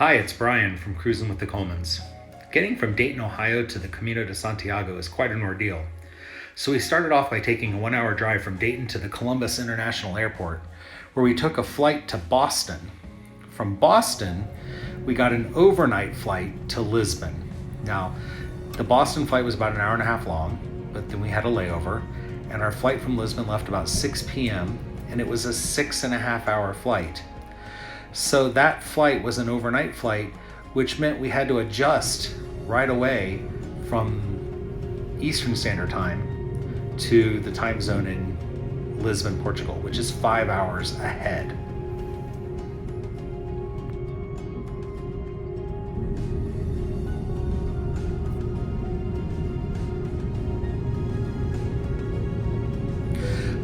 Hi, it's Brian from Cruisin with the Colemans. Getting from Dayton, Ohio to the Camino de Santiago is quite an ordeal. So we started off by taking a 1-hour drive from Dayton to the Columbus International Airport, where we took a flight to Boston. From Boston, we got an overnight flight to Lisbon. Now, the Boston flight was about an hour and a half long, but then we had a layover, and our flight from Lisbon left about 6 p.m., and it was a 6.5-hour flight. So that flight was an overnight flight, which meant we had to adjust right away from Eastern Standard Time to the time zone in Lisbon, Portugal, which is 5 hours ahead.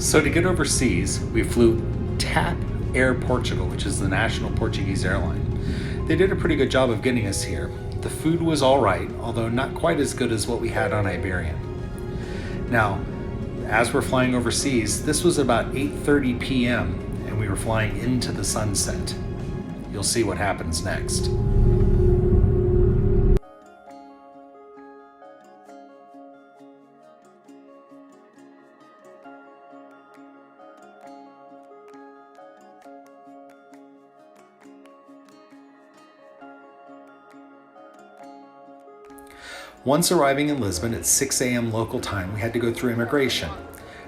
So to get overseas, we flew TAP Air Portugal, which is the national Portuguese airline. They did a pretty good job of getting us here. The food was all right, although not quite as good as what we had on Iberian. Now, as we're flying overseas, this was about 8:30 p.m. and we were flying into the sunset. You'll see what happens next. Once arriving in Lisbon at 6 a.m. local time, we had to go through immigration.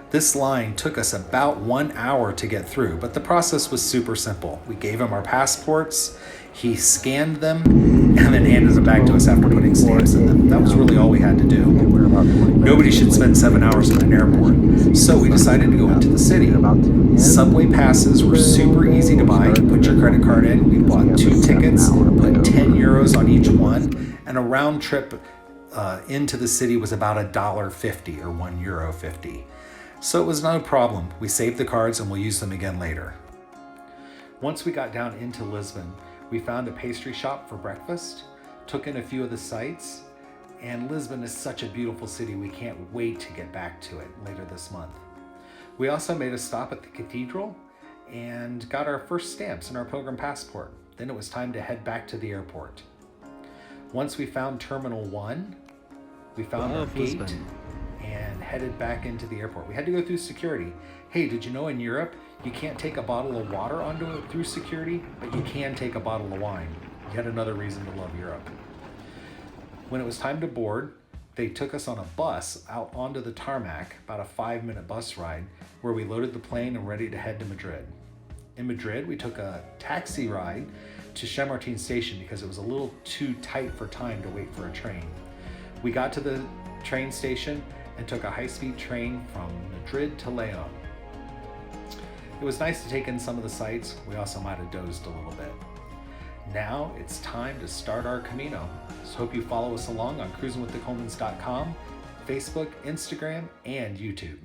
This line took us about 1 hour to get through, but the process was super simple. We gave him our passports, he scanned them, and then handed them back to us after putting stamps in them. That was really all we had to do. Nobody should spend 7 hours in an airport, so we decided to go into the city. Subway passes were super easy to buy. You put your credit card in, we bought 2 tickets, put 10 euros on each one, and a round trip into the city was about $1.50 or €1.50. So it was no problem. We saved the cards and we'll use them again later. Once we got down into Lisbon, we found a pastry shop for breakfast, took in a few of the sights, and Lisbon is such a beautiful city, we can't wait to get back to it later this month. We also made a stop at the cathedral and got our first stamps in our pilgrim passport. Then it was time to head back to the airport. Once we found Terminal 1, we found our gate and headed back into the airport. We had to go through security. Hey, did you know in Europe, you can't take a bottle of water through security, but you can take a bottle of wine. Yet another reason to love Europe. When it was time to board, they took us on a bus out onto the tarmac, about a 5-minute bus ride, where we loaded the plane and ready to head to Madrid. In Madrid, we took a taxi ride to Chamartin station because it was a little too tight for time to wait for a train. We got to the train station and took a high-speed train from Madrid to León. It was nice to take in some of the sights. We also might have dozed a little bit. Now it's time to start our Camino. So hope you follow us along on cruisinwiththecolemans.com, Facebook, Instagram, and YouTube.